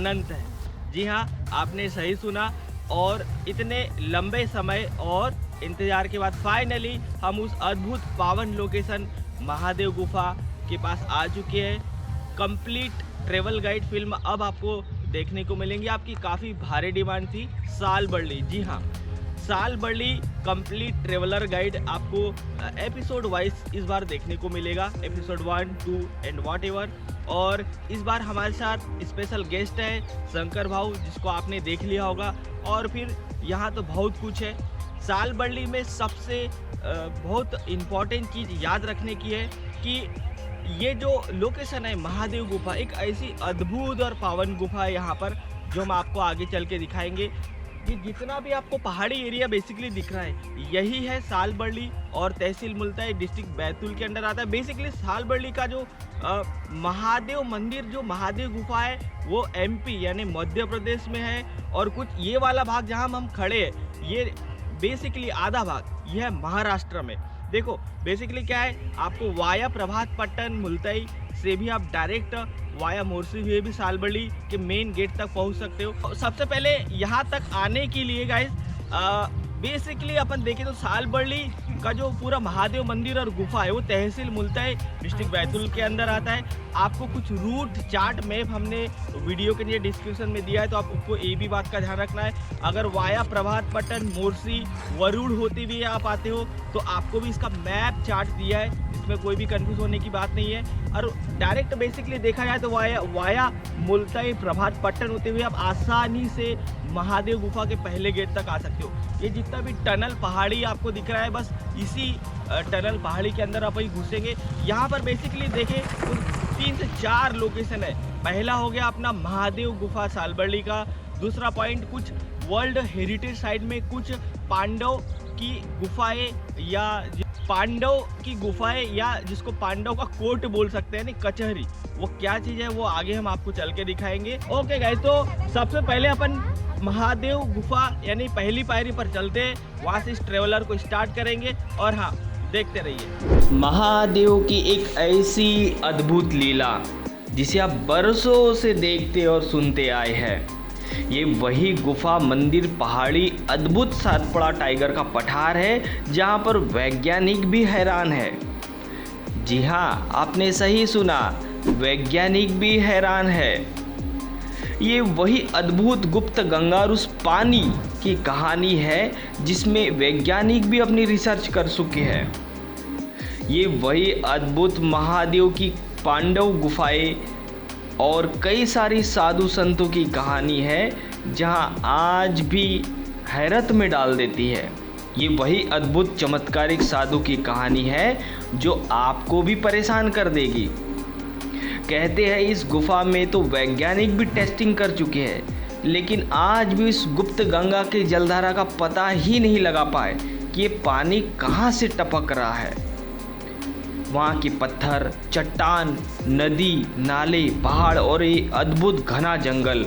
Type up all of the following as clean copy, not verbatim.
अनंत है। जी हाँ, आपने सही सुना। और इतने लंबे समय और इंतज़ार के बाद फाइनली हम उस अद्भुत पावन लोकेशन महादेव गुफा के पास आ चुके हैं। कंप्लीट ट्रैवल गाइड फ़िल्म अब आपको देखने को मिलेंगी। आपकी काफ़ी भारी डिमांड थी साल बरली। जी हाँ, साल बरली कंप्लीट ट्रैवलर गाइड आपको एपिसोड वाइज इस बार देखने को मिलेगा, एपिसोड 1, 2 एंड व्हाटएवर। और इस बार हमारे साथ स्पेशल गेस्ट है शंकर भाऊ, जिसको आपने देख लिया होगा। और फिर यहाँ तो बहुत कुछ है। साल बरली में सबसे बहुत इम्पॉर्टेंट चीज़ याद रखने की है कि ये जो लोकेशन है महादेव गुफा, एक ऐसी अद्भुत और पावन गुफा है यहाँ पर, जो हम आपको आगे चल के दिखाएंगे। ये जितना भी आपको पहाड़ी एरिया बेसिकली दिख रहा है, यही है साल बरली और तहसील मुल्ताई, डिस्ट्रिक्ट बैतूल के अंदर आता है। बेसिकली साल बरली का जो महादेव मंदिर, जो महादेव गुफा है, वो एमपी यानी मध्य प्रदेश में है। और कुछ ये वाला भाग जहाँ हम खड़े हैं, ये बेसिकली आधा भाग यह है महाराष्ट्र में। देखो बेसिकली क्या है, आपको वाया प्रभात पट्टन मुल्ताई से भी आप डायरेक्ट वाया मोरसी हुए भी साल बरली के मेन गेट तक पहुंच सकते हो। सबसे पहले यहाँ तक आने के लिए गाइस बेसिकली अपन देखें तो साल बरली का जो पूरा महादेव मंदिर और गुफा है वो तहसील मुल्ताई डिस्ट्रिक्ट बैतूल के अंदर आता है। आपको कुछ रूट चार्ट मैप हमने वीडियो के लिए डिस्क्रिप्शन में दिया है, तो आपको ये भी बात का ध्यान रखना है। अगर वाया प्रभात पट्टन मोरसी वरुड़ होते हुए आप आते हो तो आपको भी इसका मैप चार्ट दिया है, इसमें कोई भी कंफ्यूज होने की बात नहीं है। और डायरेक्ट बेसिकली देखा जाए तो वाया मुल्ताई प्रभात पट्टन होते हुए आप आसानी से महादेव गुफा के पहले गेट तक आ सकते हो। ये जितना भी टनल पहाड़ी आपको दिख रहा है, बस इसी टनल पहाड़ी के अंदर आप ही घुसेंगे। यहाँ पर बेसिकली देखें तो 3 से 4 लोकेशन है। पहला हो गया अपना महादेव गुफा साल बरली का। दूसरा पॉइंट, कुछ वर्ल्ड हेरिटेज साइट में कुछ पांडव की गुफाएं या जिसको पांडव का कोर्ट बोल सकते हैं, नहीं कचहरी, वो क्या चीज़ है वो आगे हम आपको चल के दिखाएंगे। ओके गाइस, तो सबसे पहले अपन महादेव गुफा यानी पहली पायरी पर चलते हैं, वहाँ से इस ट्रेवलर को स्टार्ट करेंगे। और हाँ, देखते रहिए। महादेव की एक ऐसी अद्भुत लीला जिसे आप बरसों से देखते और सुनते आए हैं। ये वही गुफा मंदिर पहाड़ी अद्भुत सातपुड़ा टाइगर का पठार है, जहाँ पर वैज्ञानिक भी हैरान है। जी हाँ, आपने सही सुना, वैज्ञानिक भी हैरान है। ये वही अद्भुत गुप्त गंगा और उस पानी की कहानी है जिसमें वैज्ञानिक भी अपनी रिसर्च कर चुके हैं। ये वही अद्भुत महादेव की पांडव गुफाएं और कई सारी साधु संतों की कहानी है, जहां आज भी हैरत में डाल देती है। ये वही अद्भुत चमत्कारिक साधु की कहानी है जो आपको भी परेशान कर देगी। कहते हैं इस गुफा में तो वैज्ञानिक भी टेस्टिंग कर चुके हैं, लेकिन आज भी इस गुप्त गंगा के जलधारा का पता ही नहीं लगा पाए कि ये पानी कहाँ से टपक रहा है। वहाँ के पत्थर, चट्टान, नदी, नाले, पहाड़ और ये अद्भुत घना जंगल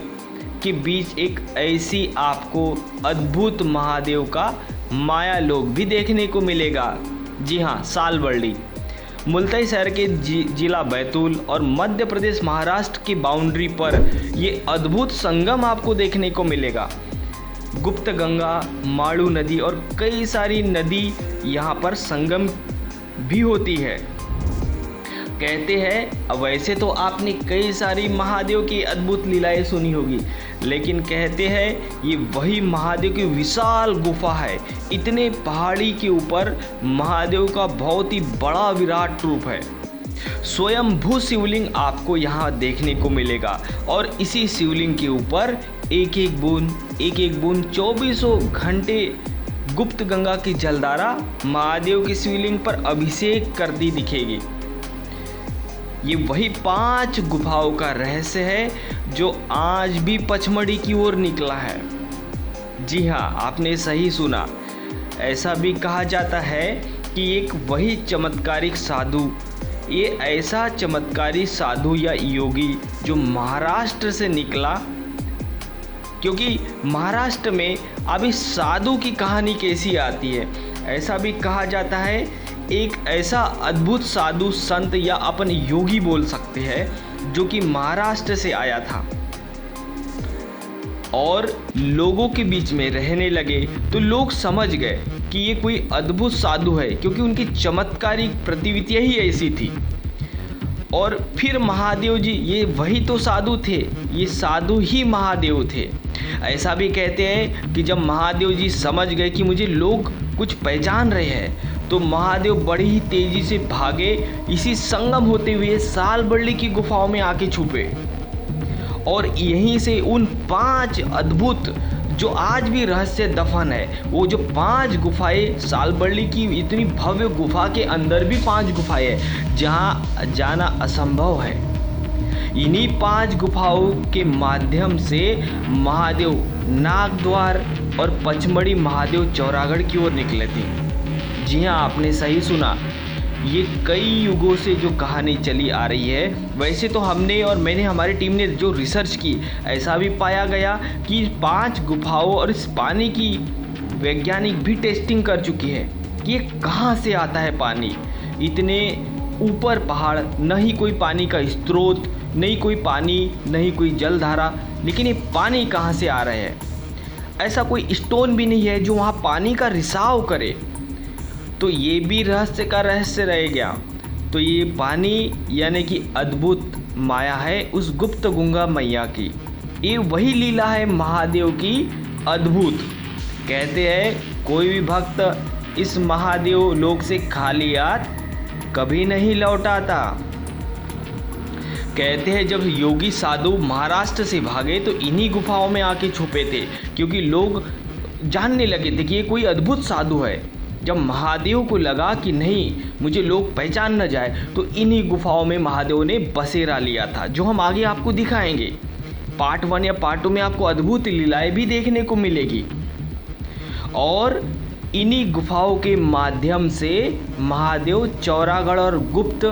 के बीच एक ऐसी आपको अद्भुत महादेव का माया लोक भी देखने को मिलेगा। जी हाँ, साल बरली मुल्ताई शहर के जिला बैतूल और मध्य प्रदेश महाराष्ट्र की बाउंड्री पर ये अद्भुत संगम आपको देखने को मिलेगा। गुप्त गंगा, माड़ू नदी और कई सारी नदी यहाँ पर संगम भी होती है। कहते हैं, वैसे तो आपने कई सारी महादेव की अद्भुत लीलाएं सुनी होगी, लेकिन कहते हैं ये वही महादेव की विशाल गुफा है। इतने पहाड़ी के ऊपर महादेव का बहुत ही बड़ा विराट रूप है। स्वयंभू शिवलिंग आपको यहाँ देखने को मिलेगा और इसी शिवलिंग के ऊपर एक एक बूंद 24 घंटे गुप्त गंगा की जलधारा महादेव के शिवलिंग पर अभिषेक करती दिखेगी। ये वही 5 गुफाओं का रहस्य है जो आज भी पचमढ़ी की ओर निकला है। जी हाँ, आपने सही सुना। ऐसा भी कहा जाता है कि एक वही चमत्कारिक साधु, ये ऐसा चमत्कारी साधु या योगी जो महाराष्ट्र से निकला, क्योंकि महाराष्ट्र में अभी साधु की कहानी कैसी आती है। ऐसा भी कहा जाता है एक ऐसा अद्भुत साधु संत या अपन योगी बोल सकते हैं जो कि महाराष्ट्र से आया था। और लोगों के बीच में रहने लगे तो लोग समझ गए कि ये कोई अद्भुत साधु है, क्योंकि उनकी चमत्कारिक प्रवृत्तियाँ ही ऐसी थी। और फिर महादेव जी, ये वही तो साधु थे, ये साधु ही महादेव थे। ऐसा भी कहते हैं कि जब महादेव जी समझ गए कि मुझे लोग कुछ पहचान रहे हैं, तो महादेव बड़ी ही तेजी से भागे, इसी संगम होते हुए सालबरली की गुफाओं में आके छुपे और यहीं से उन 5 अद्भुत, जो आज भी रहस्य दफन है, वो जो 5 गुफाएं, सालबरली की इतनी भव्य गुफा के अंदर भी 5 गुफाएं हैं जहाँ जाना असंभव है। इन्हीं 5 गुफाओं के माध्यम से महादेव नागद्वार और पचमढ़ी महादेव चौरागढ़ की ओर निकले थे। जी हाँ, आपने सही सुना, ये कई युगों से जो कहानी चली आ रही है। वैसे तो हमने और मैंने, हमारी टीम ने जो रिसर्च की, ऐसा भी पाया गया कि 5 गुफाओं और इस पानी की वैज्ञानिक भी टेस्टिंग कर चुकी है कि ये कहाँ से आता है पानी। इतने ऊपर पहाड़, न ही कोई पानी का स्रोत, नहीं कोई पानी, नहीं कोई जलधारा, लेकिन ये पानी कहाँ से आ रहे हैं। ऐसा कोई स्टोन भी नहीं है जो वहाँ पानी का रिसाव करे। तो ये भी रहस्य का रहस्य रह गया। तो ये पानी यानी कि अद्भुत माया है उस गुप्त गंगा मैया की। ये वही लीला है महादेव की अद्भुत। कहते हैं कोई भी भक्त इस महादेव लोक से खाली हाथ कभी नहीं लौटाता। कहते हैं जब योगी साधु महाराष्ट्र से भागे तो इन्हीं गुफाओं में आके छुपे थे, क्योंकि लोग जानने लगे थे कि ये कोई अद्भुत साधु है। जब महादेव को लगा कि नहीं, मुझे लोग पहचान न जाए, तो इन्हीं गुफाओं में महादेव ने बसेरा लिया था, जो हम आगे आपको दिखाएंगे। पार्ट 1 या पार्ट 2 में आपको अद्भुत लीलाएं भी देखने को मिलेगी। और इन्हीं गुफाओं के माध्यम से महादेव चौरागढ़ और गुप्त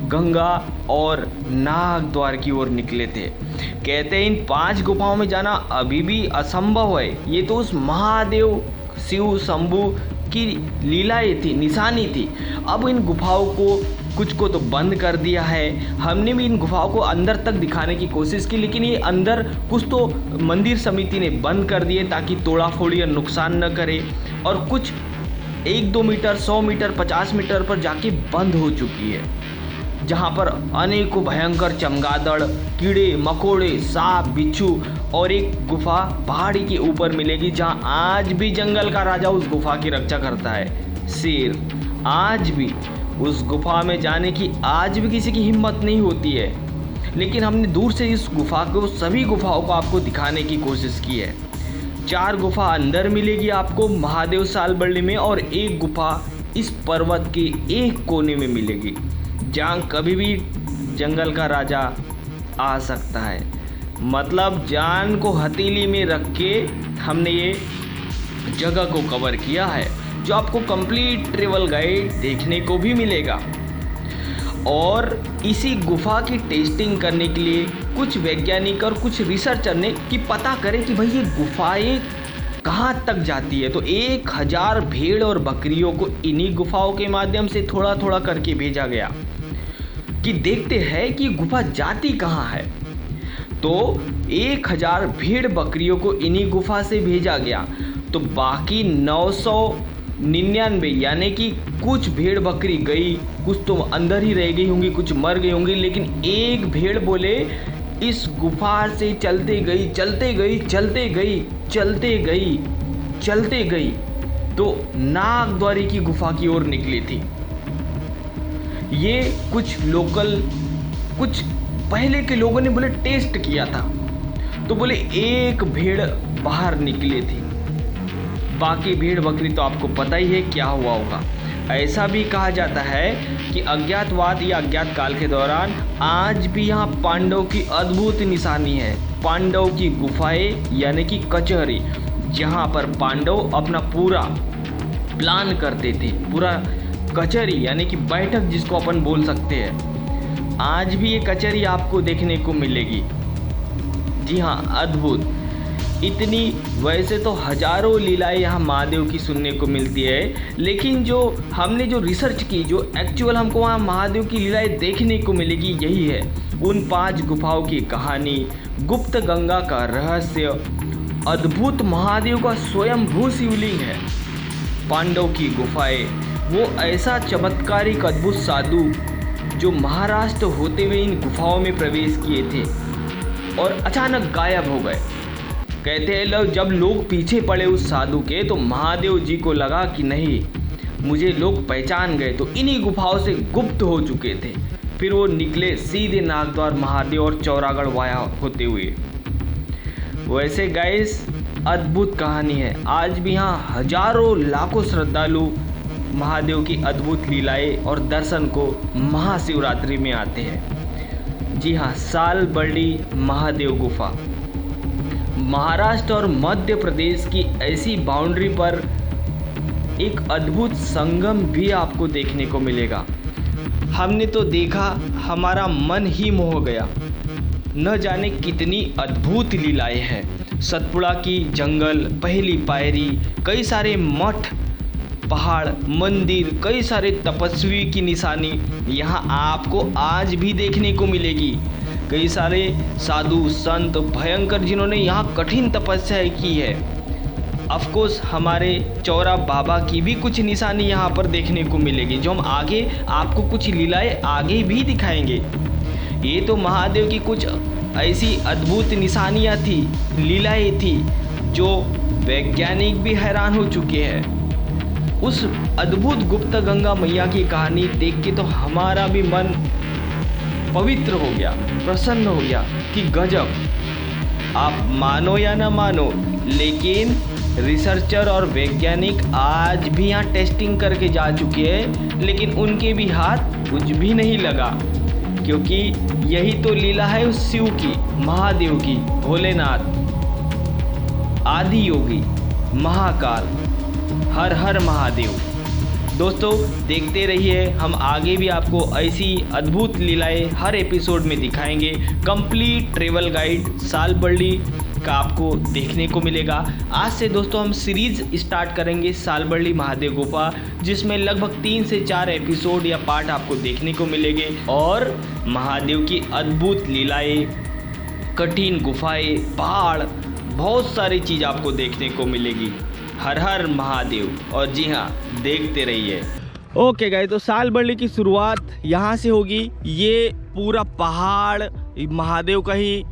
गंगा और नागद्वार की ओर निकले थे। कहते हैं इन 5 गुफाओं में जाना अभी भी असंभव है। ये तो उस महादेव शिव शंभू की लीलाएं थी, निशानी थी। अब इन गुफाओं को कुछ को तो बंद कर दिया है। हमने भी इन गुफाओं को अंदर तक दिखाने की कोशिश की, लेकिन ये अंदर कुछ तो मंदिर समिति ने बंद कर दिए ताकि तोड़ाफोड़ी या नुकसान न करे, और कुछ 1-2 मीटर, 100 मीटर, 50 मीटर पर जाके बंद हो चुकी है, जहाँ पर अनेकों भयंकर चमगादड़, कीड़े मकोड़े, सांप, बिच्छू, और एक गुफा पहाड़ी के ऊपर मिलेगी जहाँ आज भी जंगल का राजा उस गुफा की रक्षा करता है, शेर। आज भी उस गुफा में जाने की आज भी किसी की हिम्मत नहीं होती है, लेकिन हमने दूर से इस गुफा को, सभी गुफाओं को आपको दिखाने की कोशिश की है। 4 गुफा अंदर मिलेगी आपको महादेव सालबरली में, और एक गुफा इस पर्वत के एक कोने में मिलेगी, जहाँ कभी भी जंगल का राजा आ सकता है। मतलब जान को हथेली में रख के हमने ये जगह को कवर किया है, जो आपको कंप्लीट ट्रेवल गाइड देखने को भी मिलेगा। और इसी गुफा की टेस्टिंग करने के लिए कुछ वैज्ञानिक और कुछ रिसर्चर ने कि पता करें कि भाई ये गुफाएं कहाँ तक जाती है, तो 1000 भेड़ और बकरियों को इन्हीं गुफाओं के माध्यम से थोड़ा थोड़ा करके भेजा गया कि देखते हैं कि गुफा जाती कहाँ है। तो 1000 भेड़ बकरियों को इन्हीं गुफा से भेजा गया, तो बाकी 999 यानी कि कुछ भेड़ बकरी गई, कुछ तो अंदर ही रह गई होंगी, कुछ मर गई होंगी, लेकिन एक भेड़ बोले इस गुफा से चलते गई, चलते गई, चलते गई, चलते गई, चलते गई, तो नागद्वारी की गुफा की ओर निकली थी। ये कुछ लोकल, कुछ पहले के लोगों ने बोले टेस्ट किया था, तो बोले एक भेड़ बाहर निकली थी, बाकी भेड़ बकरी तो आपको पता ही है क्या हुआ होगा। ऐसा भी कहा जाता है कि अज्ञातवाद या अज्ञात काल के दौरान आज भी यहाँ पांडव की अद्भुत निशानी है। पांडव की गुफाएं यानी कि कचहरी, जहाँ पर पांडव अपना पूरा प्लान करते थे, पूरा कचहरी यानी कि बैठक जिसको अपन बोल सकते हैं, आज भी ये कचहरी आपको देखने को मिलेगी। जी हाँ, अद्भुत। इतनी वैसे तो हजारों लीलाएं यहाँ महादेव की सुनने को मिलती है, लेकिन जो हमने जो रिसर्च की, जो एक्चुअल हमको वहाँ महादेव की लीलाएं देखने को मिलेगी, यही है उन 5 गुफाओं की कहानी, गुप्त गंगा का रहस्य, अद्भुत महादेव का स्वयंभू शिवलिंग है, पांडव की गुफाएं, वो ऐसा चमत्कारिक अद्भुत साधु जो महाराष्ट्र होते हुए इन गुफाओं में प्रवेश किए थे और अचानक गायब हो गए। कहते हैं लोग, जब लोग पीछे पड़े उस साधु के तो महादेव जी को लगा कि नहीं, मुझे लोग पहचान गए, तो इन्हीं गुफाओं से गुप्त हो चुके थे। फिर वो निकले सीधे नागद्वार महादेव और चौरागढ़ वाया होते हुए। वैसे गाइस, अद्भुत कहानी है। आज भी यहाँ हजारों लाखों श्रद्धालु महादेव की अद्भुत लीलाएं और दर्शन को महाशिवरात्रि में आते हैं। जी हाँ, सालबर्डी महादेव गुफा महाराष्ट्र और मध्य प्रदेश की ऐसी बाउंड्री पर एक अद्भुत संगम भी आपको देखने को मिलेगा। हमने तो देखा, हमारा मन ही मोह गया। न जाने कितनी अद्भुत लीलाएं हैं। सतपुड़ा की जंगल, पहली पायरी, कई सारे मठ, पहाड़, मंदिर, कई सारे तपस्वी की निशानी यहाँ आपको आज भी देखने को मिलेगी। कई सारे साधु संत भयंकर जिन्होंने यहाँ कठिन तपस्या की है। ऑफकोर्स हमारे चौरा बाबा की भी कुछ निशानी यहाँ पर देखने को मिलेगी, जो हम आगे आपको कुछ लीलाएं आगे भी दिखाएंगे। ये तो महादेव की कुछ ऐसी अद्भुत निशानियाँ थी, लीलाएं थी, जो वैज्ञानिक भी हैरान हो चुके हैं। उस अद्भुत गुप्त गंगा मैया की कहानी देख के तो हमारा भी मन पवित्र हो गया, प्रसन्न हो गया कि गजब। आप मानो या ना मानो, लेकिन रिसर्चर और वैज्ञानिक आज भी यहाँ टेस्टिंग करके जा चुके हैं, लेकिन उनके भी हाथ कुछ भी नहीं लगा, क्योंकि यही तो लीला है उस शिव की, महादेव की, भोलेनाथ, आदि योगी, महाकाल, हर हर महादेव। दोस्तों देखते रहिए, हम आगे भी आपको ऐसी अद्भुत लीलाएं हर एपिसोड में दिखाएंगे। कंप्लीट ट्रेवल गाइड सालबर्डी का आपको देखने को मिलेगा। आज से दोस्तों हम सीरीज स्टार्ट करेंगे सालबर्डी महादेव गुफा, जिसमें लगभग 3 से 4 एपिसोड या पार्ट आपको देखने को मिलेंगे और महादेव की अद्भुत लीलाएं, कठिन गुफाएं, पहाड़, बहुत सारी चीज़ आपको देखने को मिलेगी। हर हर महादेव। और जी हाँ, देखते रहिए। ओके गाइस, तो सालबर्डी की शुरुआत यहाँ से होगी। ये पूरा पहाड़ महादेव का ही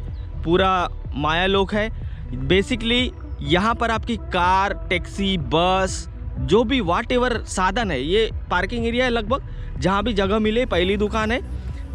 पूरा मायालोक है। बेसिकली यहाँ पर आपकी कार, टैक्सी, बस, जो भी वाट एवर साधन है, ये पार्किंग एरिया है लगभग, जहाँ भी जगह मिले। पहली दुकान है,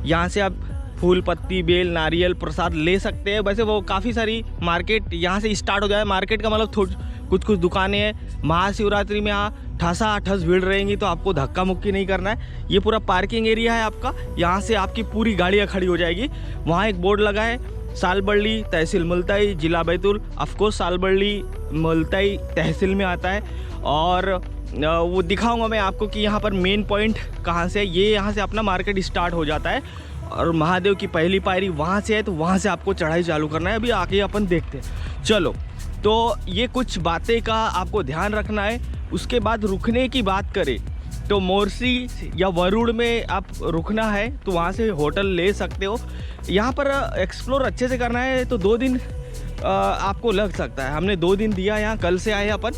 यहाँ से आप फूल, पत्ती, बेल, नारियल, प्रसाद ले सकते हैं। वैसे वो काफ़ी सारी मार्केट यहाँ से स्टार्ट हो जाए। मार्केट का मतलब कुछ दुकानें हैं। महाशिवरात्रि में यहाँ ठसा ठस भीड़ रहेंगी, तो आपको धक्का मुक्की नहीं करना है। ये पूरा पार्किंग एरिया है आपका, यहाँ से आपकी पूरी गाड़ियाँ खड़ी हो जाएगी। वहाँ एक बोर्ड लगा है, सालबर्डी, तहसील मुल्ताई, जिला बैतूल। ऑफकोर्स सालबर्डी मुल्ताई तहसील में आता है। और वो दिखाऊंगा मैं आपको कि यहाँ पर मेन पॉइंट कहाँ से है। ये यहाँ से अपना मार्केट स्टार्ट हो जाता है और महादेव की पहली पायरी वहाँ से है, तो वहाँ से आपको चढ़ाई चालू करना है। अभी आगे अपन देखते हैं। चलो, तो ये कुछ बातें का आपको ध्यान रखना है। उसके बाद रुकने की बात करें तो मोरसी या वरुण में आप रुकना है तो वहाँ से होटल ले सकते हो। यहाँ पर एक्सप्लोर अच्छे से करना है तो 2 दिन आपको लग सकता है। हमने 2 दिन दिया यहाँ, कल से आए अपन।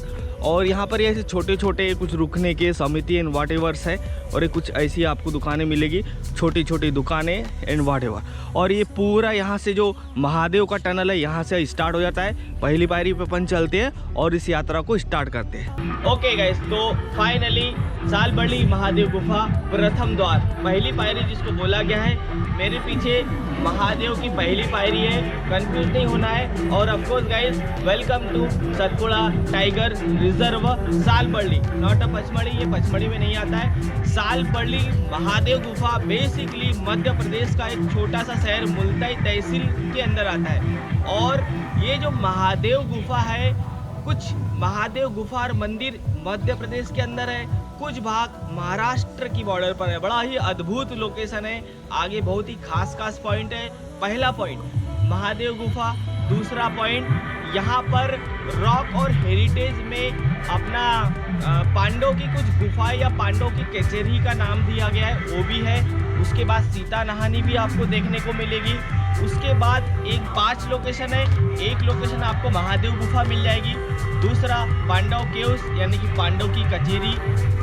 और यहाँ पर ऐसे छोटे छोटे कुछ रुकने के समिति एंड वाट एवर्स है, और ये कुछ ऐसी आपको दुकानें मिलेगी, छोटी छोटी दुकानें एंड वाट एवर। और ये पूरा यहाँ से जो महादेव का टनल है, यहाँ से स्टार्ट हो जाता है। पहली पायरी पे अपन चलते हैं और इस यात्रा को स्टार्ट करते हैं। ओके गाइस, तो फाइनली सालबर्डी महादेव गुफा प्रथम द्वार, पहली पायरी जिसको बोला गया है। मेरे पीछे महादेव की पहली पायरी है, कंफ्यूज नहीं होना है। और of course guys, welcome to Satpura tiger reserve Salbardi, not a Pachmarhi. ये पचमढ़ी में नहीं आता है। सालबर्डी महादेव गुफा बेसिकली मध्य प्रदेश का एक छोटा सा शहर मुल्ताई तहसील के अंदर आता है। और ये जो महादेव गुफा है, कुछ महादेव गुफा और मंदिर मध्य प्रदेश के अंदर है, कुछ भाग महाराष्ट्र की बॉर्डर पर है। बड़ा ही अद्भुत लोकेशन है। आगे बहुत ही खास पॉइंट है। पहला पॉइंट, महादेव गुफा दूसरा पॉइंट यहाँ पर रॉक और हेरिटेज में अपना पांडव की कुछ गुफा या पांडव की कचहरी का नाम दिया गया है, वो भी है। उसके बाद सीता नहानी भी आपको देखने को मिलेगी। उसके बाद एक 5 लोकेशन है, एक लोकेशन आपको महादेव गुफा मिल जाएगी, दूसरा पांडव केव्स यानी कि पांडव की कचहरी,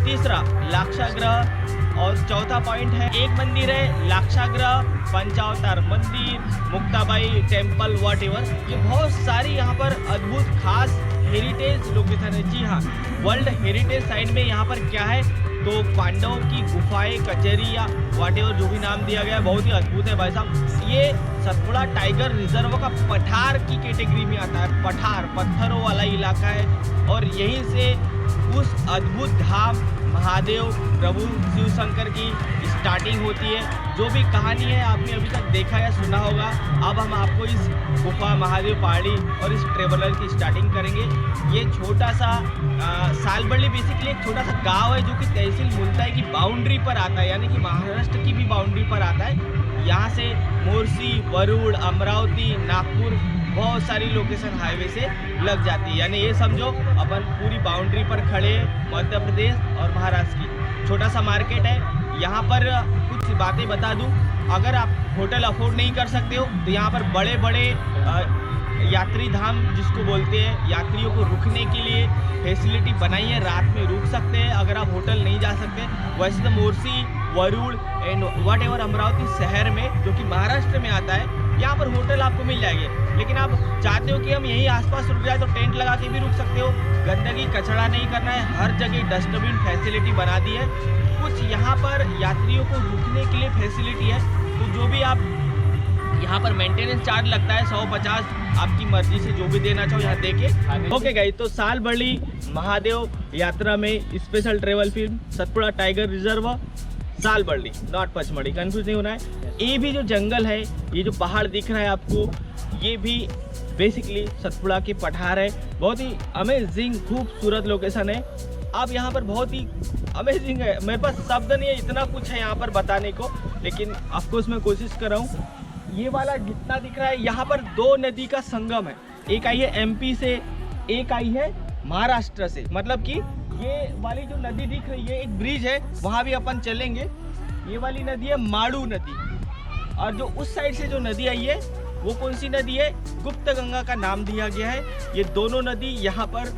तीसरा लाक्षागृह और चौथा पॉइंट है एक मंदिर है लाक्षागृह, पंचावतार मंदिर, मुक्ताबाई टेम्पल, वॉटएवर। ये बहुत सारी यहाँ पर अद्भुत खास हेरिटेज लोकेशन है। जी हाँ, वर्ल्ड हेरिटेज साइट में यहाँ पर क्या है तो पांडवों की गुफाएं, कचहरी या वॉटएवर जो भी नाम दिया गया है, बहुत ही अद्भुत है भाई साहब। ये सतपुड़ा टाइगर रिजर्व का पठार की कैटेगरी में आता है। पठार पत्थरों वाला इलाका है और यहीं से उस अद्भुत धाम महादेव प्रभु शिव शंकर की स्टार्टिंग होती है। जो भी कहानी है आपने अभी तक देखा या सुना होगा, अब हम आपको इस गुफा महादेव पहाड़ी और इस ट्रेवलर की स्टार्टिंग करेंगे। ये छोटा सा सालबल्ली बेसिकली एक छोटा सा गांव है जो कि तहसील मुल्ताई की बाउंड्री पर आता है, यानी कि महाराष्ट्र की भी बाउंड्री पर आता है। यहाँ से मोरसी, वरुड़, अमरावती, नागपुर बहुत सारी लोकेशन हाईवे से लग जाती है। यानी ये समझो अपन पूरी बाउंड्री पर खड़े मध्य प्रदेश और महाराष्ट्र की। छोटा सा मार्केट है। यहाँ पर कुछ बातें बता दूँ, अगर आप होटल अफोर्ड नहीं कर सकते हो तो यहाँ पर बड़े बड़े यात्री धाम जिसको बोलते हैं, यात्रियों को रुकने के लिए फैसिलिटी बनाई है, रात में रुक सकते हैं अगर आप होटल नहीं जा सकते। वैसे तो Morsi, Warud and whatever Amravati शहर में जो कि महाराष्ट्र में आता है, यहाँ पर होटल आपको मिल जाएंगे। लेकिन आप चाहते हो कि हम यहीं आसपास रुक जाए तो टेंट लगा के भी रुक सकते हो। गंदगी कचरा नहीं करना है, हर जगह डस्टबिन फैसिलिटी बना दी है। कुछ यहाँ पर यात्रियों को रुकने के लिए फैसिलिटी है, तो जो भी आप यहाँ पर मेंटेनेंस चार्ज लगता है 150, आपकी मर्जी से जो भी देना चाहो यहाँ देके। ओके गाइस, तो सालबल्ली महादेव यात्रा में special travel film Satpura tiger reserve Salballi, not Pachmarhi, confuse नहीं होना है। ये भी जो जंगल है, ये जो पहाड़ दिख रहा है आपको, ये भी बेसिकली सतपुड़ा की पठार है। बहुत ही अमेजिंग खूबसूरत लोकेशन है। अब यहाँ पर बहुत ही अमेजिंग है, मेरे पास शब्द नहीं है, इतना कुछ है यहाँ पर बताने को, लेकिन ऑफकोर्स मैं कोशिश कर रहा हूँ। ये वाला जितना दिख रहा है, यहाँ पर 2 नदी का संगम है। एक आई है एमपी से, एक आई है महाराष्ट्र से। मतलब कि ये वाली जो नदी दिख रही है, एक ब्रिज है, वहाँ भी अपन चलेंगे। ये वाली नदी है माड़ू नदी, और जो उस साइड से जो नदी आई है वो कौन सी नदी है, गुप्त गंगा का नाम दिया गया है। ये दोनों नदी यहाँ पर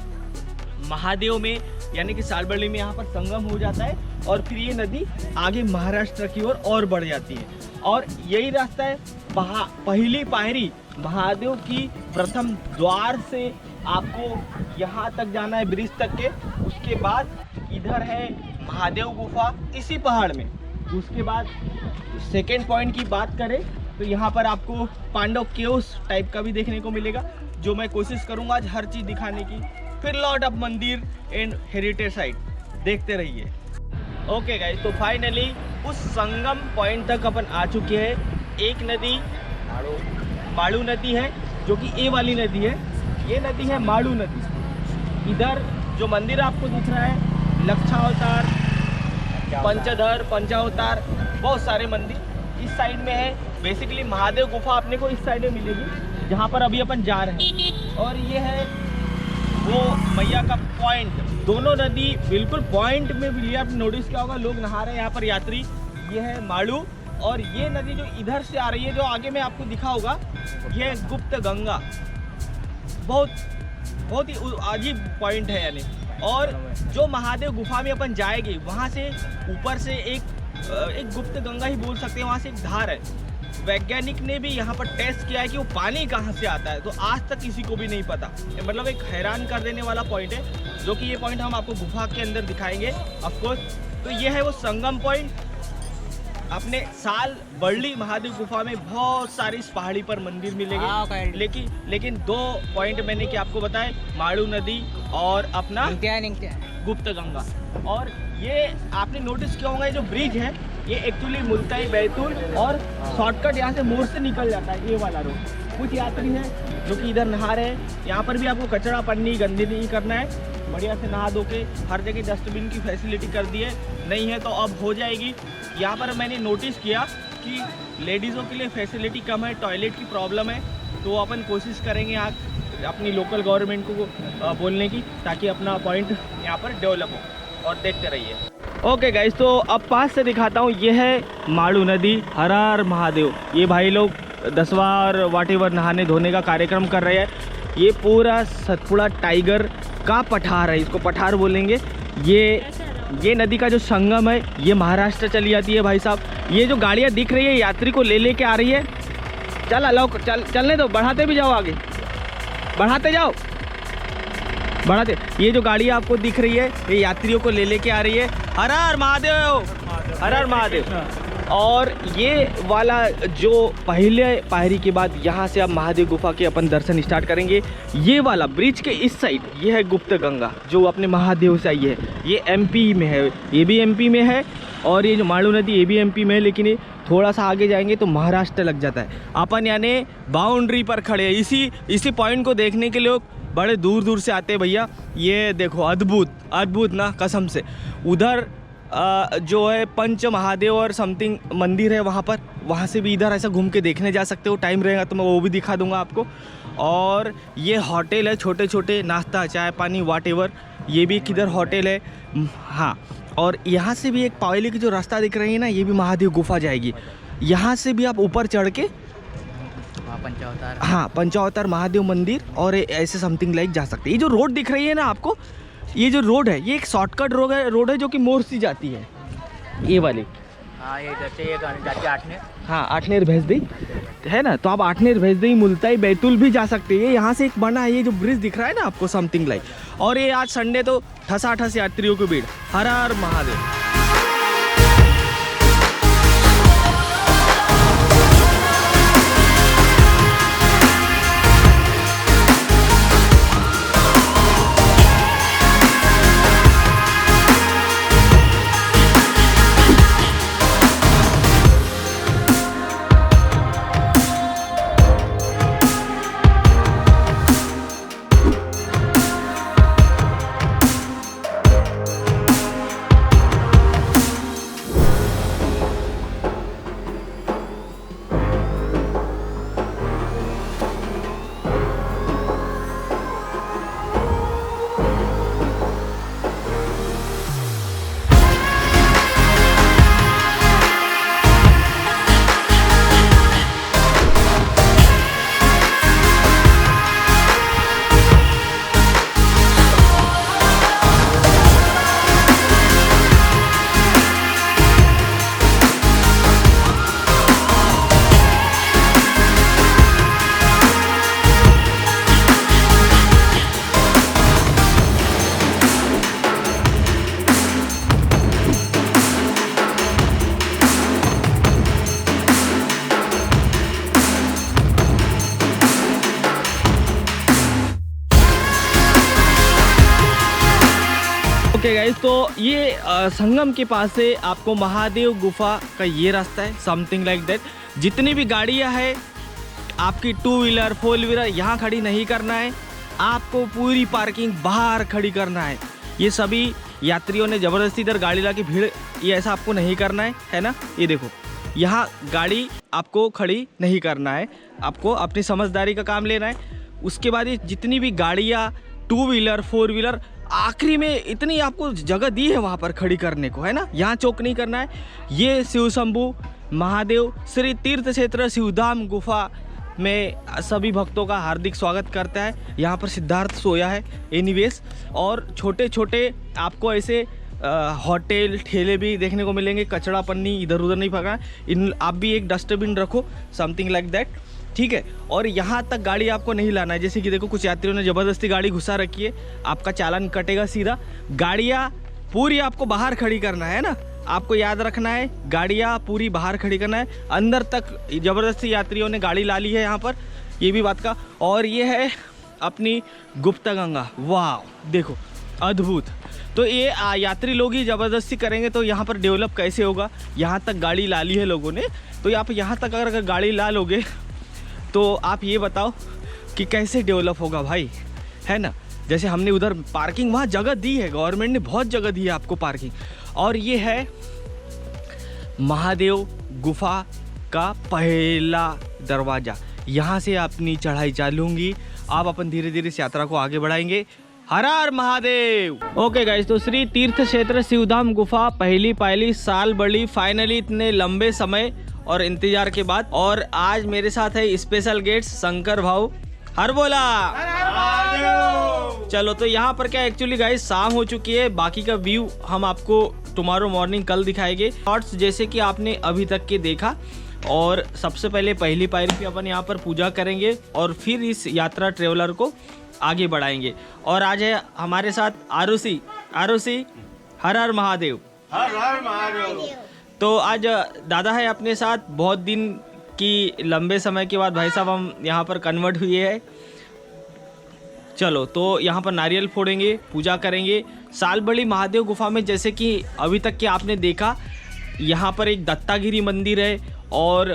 महादेव में यानी कि सालबल्ली में यहाँ पर संगम हो जाता है, और फिर ये नदी आगे महाराष्ट्र की ओर और बढ़ जाती है। और यही रास्ता है पहली पायरी महादेव की प्रथम द्वार से आपको यहाँ तक जाना है, ब्रिज तक के। उसके बाद इधर है महादेव गुफा इसी पहाड़ में। उसके बाद सेकेंड पॉइंट की बात करें तो यहाँ पर आपको पांडव केव्स टाइप का भी देखने को मिलेगा, जो मैं कोशिश करूँगा आज हर चीज़ दिखाने की। फिर लॉर्ड ऑफ मंदिर एंड हेरिटेज साइट देखते रहिए। ओके गाइस, तो फाइनली उस संगम पॉइंट तक अपन आ चुके हैं। एक नदी माड़ू नदी है जो कि ये वाली नदी है, ये नदी है माड़ू नदी। इधर जो मंदिर आपको दिख रहा है लक्षावतार, पंचधर, पंचावतार, बहुत सारे मंदिर इस साइड में है। बेसिकली महादेव गुफा अपने को इस साइड में मिलेगी जहाँ पर अभी अपन जा रहे हैं। और ये है वो मैया का पॉइंट। दोनों नदी बिल्कुल पॉइंट में भी आपने नोटिस किया होगा, लोग नहा रहे हैं यहाँ पर यात्री। ये है माड़ू, और ये नदी जो इधर से आ रही है, जो आगे में आपको दिखा होगा, ये है गुप्त गंगा। बहुत ही अजीब पॉइंट है यानी। और जो महादेव गुफा में अपन जाएंगे, वहाँ से ऊपर से एक गुप्त गंगा ही बोल सकते हैं, वहाँ से एक धार है। वैज्ञानिक ने भी यहाँ पर टेस्ट किया है कि वो पानी कहाँ से आता है, तो आज तक किसी को भी नहीं पता। मतलब एक हैरान कर देने वाला पॉइंट है, जो कि ये पॉइंट हम आपको गुफा के अंदर दिखाएंगे ऑफकोर्स। तो ये है वो संगम पॉइंट। अपने सालबल्ली महादेव गुफा में बहुत सारे इस पहाड़ी पर मंदिर मिलेंगे, लेकिन 2 पॉइंट मैंने कि आपको बताए, माड़ू नदी और अपना गुप्त गंगा। और ये आपने नोटिस किया होगा, ये जो ब्रिज है ये एक्चुअली मुल्ताई बैतूल और शॉर्टकट यहाँ से मोड़ से निकल जाता है, ये वाला रोड। कुछ यात्री हैं जो कि इधर नहा रहे हैं। यहाँ पर भी आपको कचरा पन्नी गंदी नहीं करना है, बढ़िया से नहा धो के हर जगह डस्टबिन की फैसिलिटी कर दी है, नहीं है तो अब हो जाएगी। यहाँ पर मैंने नोटिस किया कि लेडीज़ों के लिए फैसिलिटी कम है, टॉयलेट की प्रॉब्लम है, तो अपन कोशिश करेंगे यहाँ अपनी लोकल गवर्नमेंट को बोलने की, ताकि अपना पॉइंट यहाँ पर डेवलप हो, और देखते रहिए। ओके गाइस, तो अब पास से दिखाता हूँ। ये है माड़ू नदी। हर हर महादेव। ये भाई लोग 10वां और वाटेवर नहाने धोने का कार्यक्रम कर रहे हैं। ये पूरा सतपुड़ा टाइगर का पठार है, इसको पठार बोलेंगे। ये नदी का जो संगम है ये महाराष्ट्र चली जाती है भाई साहब। ये जो गाड़ियाँ दिख रही है यात्री को ले के आ रही है। चलने दो, बढ़ाते भी जाओ, आगे बढ़ाते जाओ, बढ़ाते। ये जो गाड़ी आपको दिख रही है ये यात्रियों को ले के आ रही है। हर हर महादेव, हर हर महादेव। और ये वाला जो पहले पायरी के बाद यहाँ से अब महादेव गुफा के अपन दर्शन स्टार्ट करेंगे। ये वाला ब्रिज के इस साइड ये है गुप्त गंगा, जो अपने महादेव से आई है। ये एमपी में है, ये भी एमपी में है। और ये जो माड़ू नदी ये भी एमपी में है, लेकिन ये थोड़ा सा आगे जाएंगे तो महाराष्ट्र लग जाता है। अपन यानी बाउंड्री पर खड़े हैं। इसी पॉइंट को देखने के लिए बड़े दूर दूर से आते हैं भैया। ये देखो, अद्भुत ना, कसम से। उधर जो है पंच महादेव और समथिंग मंदिर है वहाँ से भी इधर ऐसा घूम के देखने जा सकते हो। टाइम रहेगा तो मैं वो भी दिखा दूंगा आपको। और ये होटल है, छोटे छोटे नाश्ता चाय पानी वाटेवर, ये भी किधर होटल है। हाँ, और यहाँ से भी एक पायली की जो रास्ता दिख रही है ना, ये भी महादेव गुफा जाएगी। यहाँ से भी आप ऊपर चढ़ के पंचावतार, हाँ, पंचावतार महादेव मंदिर और ऐसे समथिंग लाइक जा सकते हैं। ये जो रोड दिख रही है ना आपको, ये जो रोड है ये एक शॉर्टकट रोड है जो कि मोरसी जाती है, ये वाली। हाँ, ये जाती है आठनेर। हाँ, आठनेर भेजदी है ना, तो आप आठनेर भेजदी, मुल्ताई, बैतूल भी जा सकते हैं। यहाँ से एक बना है, ये जो ब्रिज दिख रहा है ना आपको, समथिंग लाइक। और ये आज संडे तो ठसाठस यात्रियों की भीड़। हर हर महादेव। ओके गाइस, तो ये संगम के पास से आपको महादेव गुफा का ये रास्ता है, समथिंग लाइक दैट। जितनी भी गाड़ियां हैं आपकी 2 व्हीलर 4 व्हीलर यहाँ खड़ी नहीं करना है, आपको पूरी पार्किंग बाहर खड़ी करना है। ये सभी यात्रियों ने ज़बरदस्ती इधर गाड़ी ला के भीड़, ये ऐसा आपको नहीं करना है ना। ये देखो, यहाँ गाड़ी आपको खड़ी नहीं करना है, आपको अपनी समझदारी का काम लेना है। उसके बाद ये जितनी भी गाड़ियाँ 2 व्हीलर 4 व्हीलर, आखिरी में इतनी आपको जगह दी है वहाँ पर खड़ी करने को, है ना। यहाँ चौक नहीं करना है। ये शिव शंभू महादेव श्री तीर्थ क्षेत्र शिवधाम गुफा में सभी भक्तों का हार्दिक स्वागत करता है। यहाँ पर सिद्धार्थ सोया है एनीवेज। और छोटे छोटे आपको ऐसे होटल ठेले भी देखने को मिलेंगे। कचड़ा पन्नी इधर उधर नहीं फेंकना, इन आप भी एक डस्टबिन रखो, समथिंग लाइक दैट, ठीक है। और यहाँ तक गाड़ी आपको नहीं लाना है। जैसे कि देखो, कुछ यात्रियों ने ज़बरदस्ती गाड़ी घुसा रखी है, आपका चालान कटेगा सीधा। गाड़ियाँ पूरी आपको बाहर खड़ी करना है ना, आपको याद रखना है, गाड़ियाँ पूरी बाहर खड़ी करना है। अंदर तक ज़बरदस्ती यात्रियों ने गाड़ी ला ली है यहाँ पर, ये भी बात का। और ये है अपनी गुप्त गंगा, वाह देखो अद्भुत। तो ये यात्री लोग ही ज़बरदस्ती करेंगे तो यहाँ पर डेवलप कैसे होगा। यहाँ तक गाड़ी ला ली है लोगों ने, तो आप यहाँ तक अगर गाड़ी ला लोगे तो आप ये बताओ कि कैसे डेवलप होगा भाई, है ना। जैसे हमने उधर पार्किंग वहाँ जगह दी है, गवर्नमेंट ने बहुत जगह दी है आपको पार्किंग। और ये है महादेव गुफा का पहला दरवाज़ा। यहाँ से अपनी चढ़ाई चालू होंगी। आप अपन धीरे धीरे इस यात्रा को आगे बढ़ाएंगे। हर हर महादेव। ओके गाइस, तो श्री तीर्थ क्षेत्र शिवधाम गुफा पहली पायली साल बड़ी फाइनली इतने लंबे समय और इंतजार के बाद। और आज मेरे साथ है स्पेशल गेस्ट शंकर भाऊ। हर बोला। चलो, तो यहाँ पर क्या एक्चुअली गाइस शाम हो चुकी है। बाकी का व्यू हम आपको टुमारो मॉर्निंग कल दिखाएंगे। शॉर्ट्स जैसे कि आपने अभी तक के देखा। और सबसे पहले पहली पायरी पे अपन यहाँ पर पूजा करेंगे और फिर इस यात्रा ट्रेवलर को आगे बढ़ाएंगे। और आज है हमारे साथ आरुषि। आरुषि, हर हर महादेव। हर हर महादेव। तो आज दादा है अपने साथ। बहुत दिन की लंबे समय के बाद भाई साहब हम यहाँ पर कन्वर्ट हुए हैं। चलो, तो यहाँ पर नारियल फोड़ेंगे, पूजा करेंगे। सालबड़ी महादेव गुफा में जैसे कि अभी तक के आपने देखा, यहाँ पर एक दत्तागिरी मंदिर है और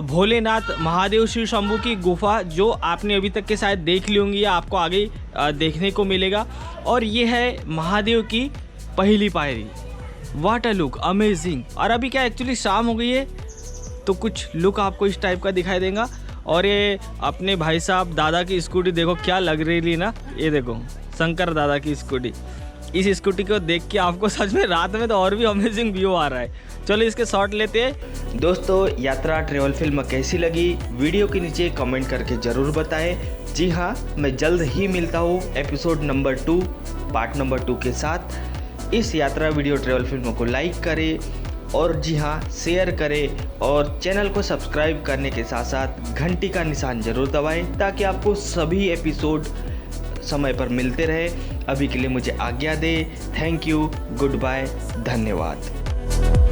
भोलेनाथ महादेव शिव शंभू की गुफा जो आपने अभी तक के शायद देख ली होंगी या आपको आगे देखने को मिलेगा। और ये है महादेव की पहली पायरी। What a look, amazing. और अभी क्या एक्चुअली शाम हो गई है तो कुछ लुक आपको इस टाइप का दिखाई देगा। और ये अपने भाई साहब दादा की स्कूटी देखो क्या लग रही ना। ये देखो शंकर दादा की स्कूटी। इस स्कूटी को देख के आपको सच में रात में तो और भी अमेजिंग व्यू आ रहा है। चलो इसके शॉट लेते हैं। दोस्तों, यात्रा ट्रेवल फिल्म कैसी लगी वीडियो के नीचे कमेंट करके ज़रूर बताएं। जी हाँ, मैं जल्द ही मिलता हूँ एपिसोड नंबर 2 पार्ट नंबर 2 के साथ। इस यात्रा वीडियो ट्रेवल फिल्म को लाइक करें और जी हाँ शेयर करें और चैनल को सब्सक्राइब करने के साथ साथ घंटी का निशान जरूर दबाएं ताकि आपको सभी एपिसोड समय पर मिलते रहे। अभी के लिए मुझे आज्ञा दे। थैंक यू, गुड बाय, धन्यवाद।